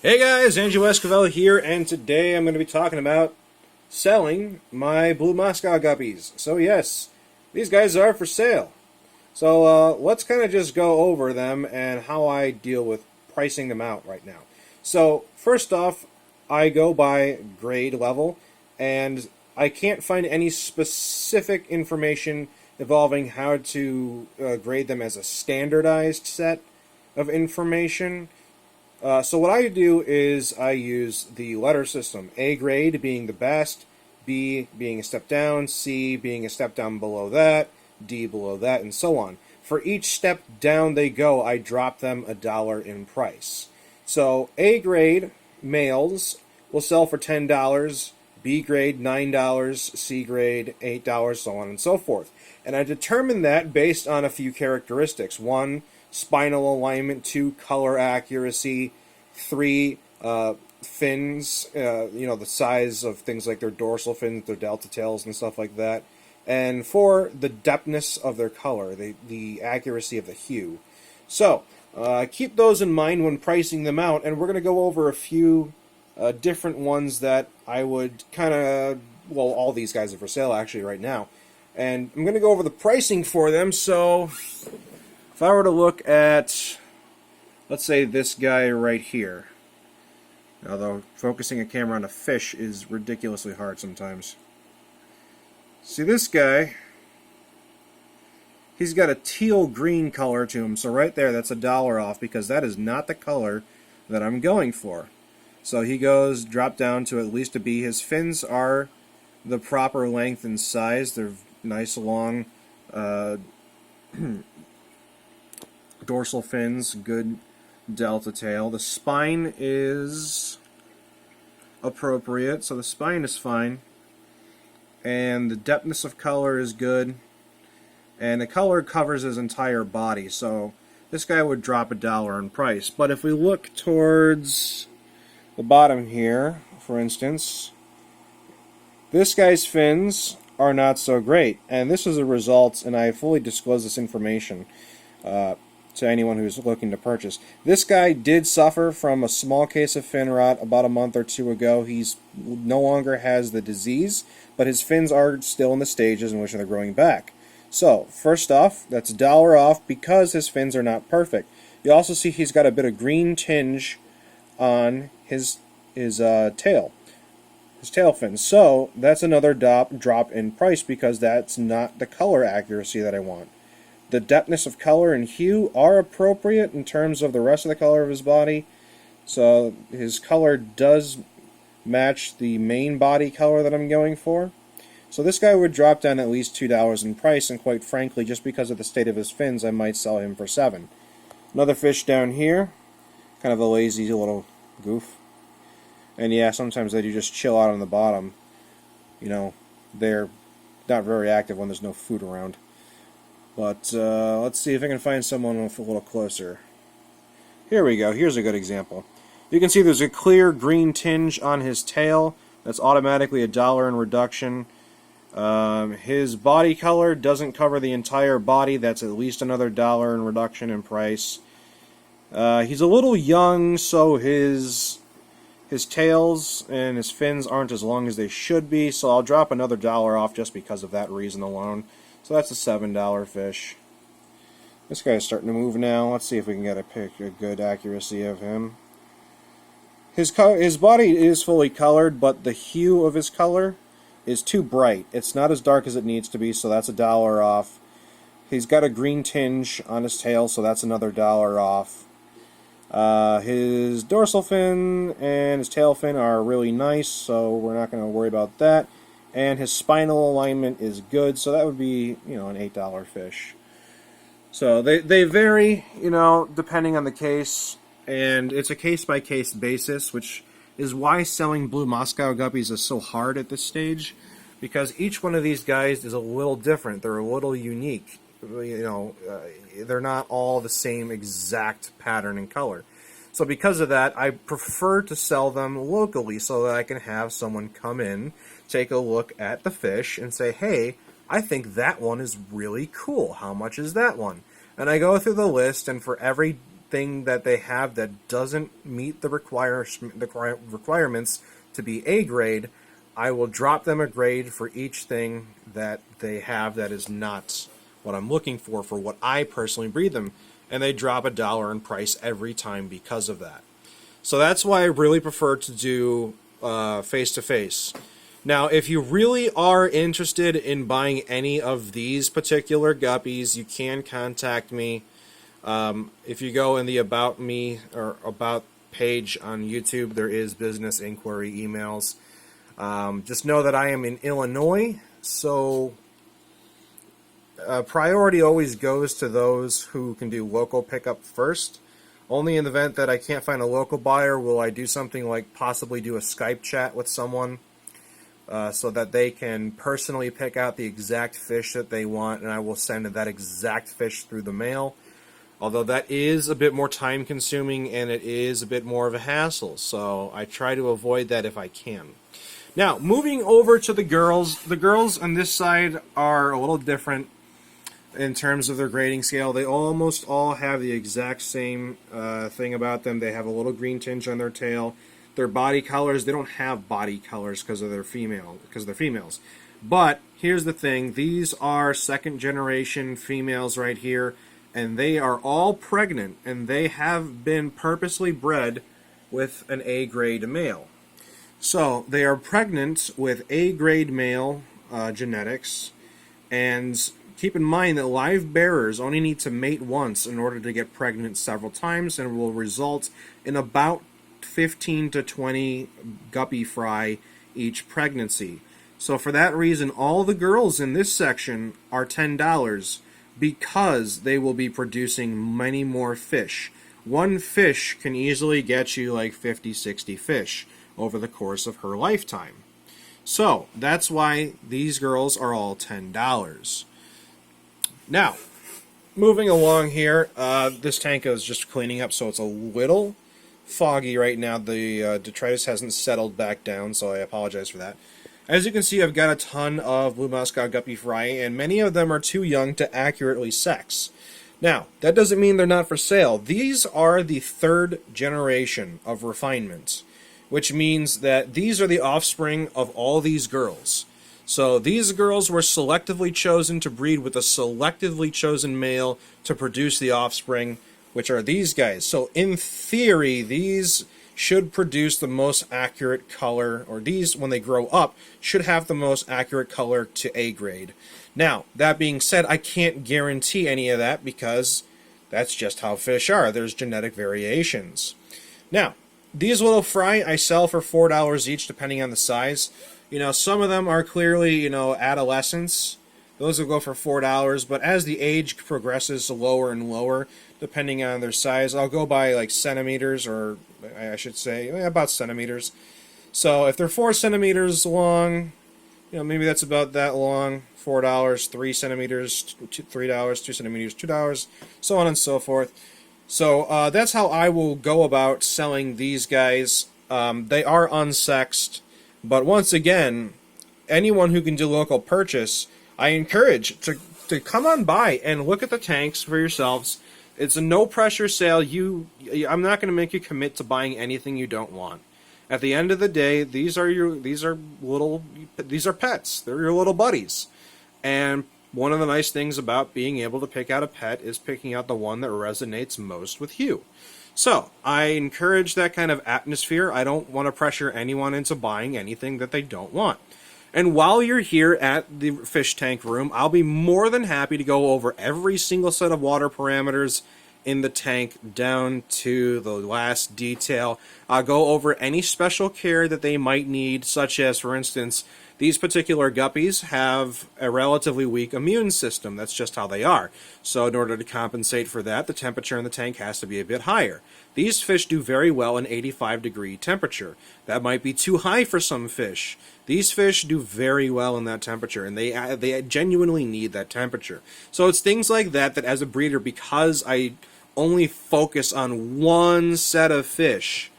Hey guys, Andrew Esquivel here, and today I'm going to be talking about selling my blue Moscow Guppies. So yes, these guys are for sale. So let's kind of just go over them and how I deal with pricing them out right now. So first off, I go by grade level, and I can't find any specific information involving how to grade them as a standardized set of information. So what I do is I use the letter system, A grade being the best, B being a step down, C being a step down below that, D below that, and so on. For each step down they go, I drop them $1 in price. So A grade males will sell for $10, B grade $9, C grade $8, so on and so forth. And I determine that based on a few characteristics. One, spinal alignment, 2, color accuracy, 3, fins, the size of things like their dorsal fins, their delta tails, and stuff like that, and 4, the depthness of their color, the accuracy of the hue. So, keep those in mind when pricing them out, and we're going to go over a few different ones that I would kind of, well, all these guys are for sale actually right now, and I'm going to go over the pricing for them. So if I were to look at, let's say, this guy right here, although focusing a camera on a fish is ridiculously hard sometimes. See this guy, he's got a teal green color to him, so right there that's $1 off because that is not the color that I'm going for. So he goes drop down to at least a B. His fins are the proper length and size. They're nice long dorsal fins, good delta tail. The spine is appropriate, so the spine is fine. And the depthness of color is good. And the color covers his entire body, so this guy would drop $1 in price. But if we look towards the bottom here, for instance, this guy's fins are not so great. And this is a result, and I fully disclose this information to anyone who's looking to purchase. This guy did suffer from a small case of fin rot about a month or two ago. He's no longer has the disease, but his fins are still in the stages in which they're growing back. So, first off, that's $1 off because his fins are not perfect. You also see he's got a bit of green tinge on his tail. His tail fins. So, that's another drop in price because that's not the color accuracy that I want. The depthness of color and hue are appropriate in terms of the rest of the color of his body. So his color does match the main body color that I'm going for. So this guy would drop down at least $2 in price, and quite frankly, just because of the state of his fins, I might sell him for $7. Another fish down here, kind of a lazy little goof. And yeah, sometimes they do just chill out on the bottom. You know, they're not very active when there's no food around. But let's see if I can find someone with a little closer. Here we go. Here's a good example. You can see there's a clear green tinge on his tail. That's automatically $1 in reduction. His body color doesn't cover the entire body. That's at least another $1 in reduction in price. He's a little young, so his tails and his fins aren't as long as they should be, so I'll drop another $1 off just because of that reason alone. So that's a $7 fish. This guy's starting to move now. Let's see if we can get a good accuracy of him. His body is fully colored, but the hue of his color is too bright. It's not as dark as it needs to be, so that's $1 off. He's got a green tinge on his tail, so that's another $1 off. His dorsal fin and his tail fin are really nice, so we're not going to worry about that. And his spinal alignment is good, so that would be, an $8 fish. So they vary, depending on the case, and it's a case-by-case basis, which is why selling blue Moscow Guppies is so hard at this stage, because each one of these guys is a little different. They're a little unique. They're not all the same exact pattern and color. So because of that, I prefer to sell them locally so that I can have someone come in, take a look at the fish, and say, hey, I think that one is really cool. How much is that one? And I go through the list, and for every anything that they have that doesn't meet the requirements to be A grade, I will drop them a grade for each thing that they have that is not what I'm looking for what I personally breed them. And they drop $1 in price every time because of that. So that's why I really prefer to do face-to-face. Now, if you really are interested in buying any of these particular guppies, you can contact me. If you go in the About Me or About page on YouTube, there is business inquiry emails. Just know that I am in Illinois, so priority always goes to those who can do local pickup first. Only in the event that I can't find a local buyer will I do something like possibly do a Skype chat with someone so that they can personally pick out the exact fish that they want, and I will send that exact fish through the mail. Although that is a bit more time consuming and it is a bit more of a hassle, so I try to avoid that if I can. Now, moving over to the girls on this side are a little different in terms of their grading scale. They almost all have the exact same thing about them. They have a little green tinge on their tail. Their body colors, they don't have body colors because they're females. But here's the thing, these are second generation females right here, and they are all pregnant, and they have been purposely bred with an A grade male. So they are pregnant with A grade male genetics, and keep in mind that live bearers only need to mate once in order to get pregnant several times, and will result in about 15 to 20 guppy fry each pregnancy. So for that reason, all the girls in this section are $10 because they will be producing many more fish. One fish can easily get you like 50, 60 fish over the course of her lifetime. So that's why these girls are all $10. Now, moving along here, this tank is just cleaning up, so it's a little foggy right now. The detritus hasn't settled back down, so I apologize for that. As you can see, I've got a ton of blue Moscow guppy fry, and many of them are too young to accurately sex. Now, that doesn't mean they're not for sale. These are the third generation of refinement, which means that these are the offspring of all these girls. So these girls were selectively chosen to breed with a selectively chosen male to produce the offspring, which are these guys. So in theory, these should produce the most accurate color, or these, when they grow up, should have the most accurate color to A grade. Now, that being said, I can't guarantee any of that because that's just how fish are. There's genetic variations. Now, these little fry I sell for $4 each, depending on the size. You know, some of them are clearly, you know, adolescents. Those will go for $4, but as the age progresses lower and lower, depending on their size, I'll go by like centimeters, or I should say about centimeters. So if they're 4 centimeters long, you know, maybe that's about that long. $4, 3 centimeters, $3, 2 centimeters, $2, so on and so forth. So that's how I will go about selling these guys. They are unsexed, but once again, anyone who can do local purchase, I encourage to come on by and look at the tanks for yourselves. It's a no-pressure sale. I'm not going to make you commit to buying anything you don't want. At the end of the day, these are pets. They're your little buddies. And one of the nice things about being able to pick out a pet is picking out the one that resonates most with you. So, I encourage that kind of atmosphere. I don't want to pressure anyone into buying anything that they don't want. And while you're here at the fish tank room, I'll be more than happy to go over every single set of water parameters in the tank down to the last detail. I'll go over any special care that they might need, such as, for instance, these particular guppies have a relatively weak immune system. That's just how they are. So in order to compensate for that, the temperature in the tank has to be a bit higher. These fish do very well in 85-degree temperature. That might be too high for some fish. These fish do very well in that temperature, and they genuinely need that temperature. So it's things like that that as a breeder, because I only focus on one set of fish,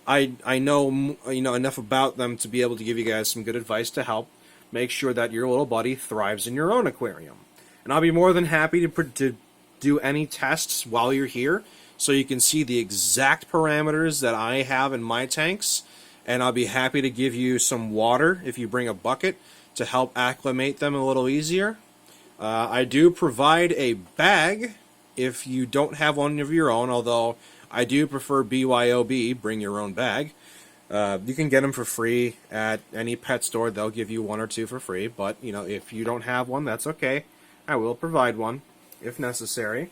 I know enough about them to be able to give you guys some good advice to help make sure that your little buddy thrives in your own aquarium. And I'll be more than happy to do any tests while you're here so you can see the exact parameters that I have in my tanks, and I'll be happy to give you some water if you bring a bucket to help acclimate them a little easier. I do provide a bag if you don't have one of your own, although I do prefer BYOB, bring your own bag. You can get them for free at any pet store. They'll give you one or two for free, but you know, if you don't have one, that's okay. I will provide one if necessary.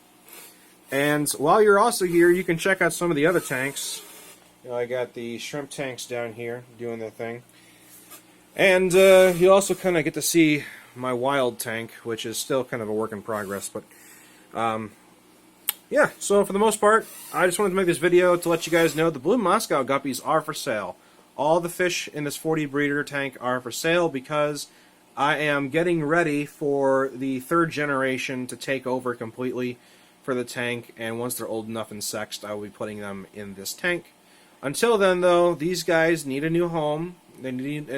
And while you're also here, you can check out some of the other tanks. You know, I got the shrimp tanks down here doing their thing. And you also kind of get to see my wild tank, which is still kind of a work in progress. But yeah, so for the most part, I just wanted to make this video to let you guys know the blue Moscow Guppies are for sale. All the fish in this 40 breeder tank are for sale because I am getting ready for the third generation to take over completely for the tank, and once they're old enough and sexed, I will be putting them in this tank. Until then, though, these guys need a new home. They need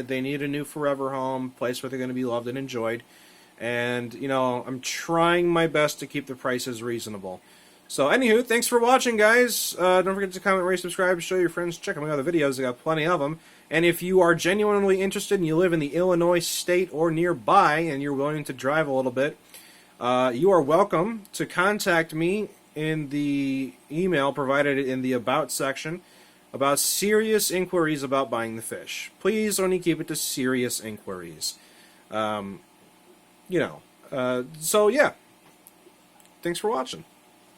a new forever home, place where they're going to be loved and enjoyed. And, you know, I'm trying my best to keep the prices reasonable. So, anywho, thanks for watching, guys. Don't forget to comment, rate, subscribe, show your friends, check out my other videos. I got plenty of them. And if you are genuinely interested and you live in the Illinois state or nearby and you're willing to drive a little bit, you are welcome to contact me in the email provided in the About section about serious inquiries about buying the fish. Please only keep it to serious inquiries. You know, so yeah. Thanks for watching.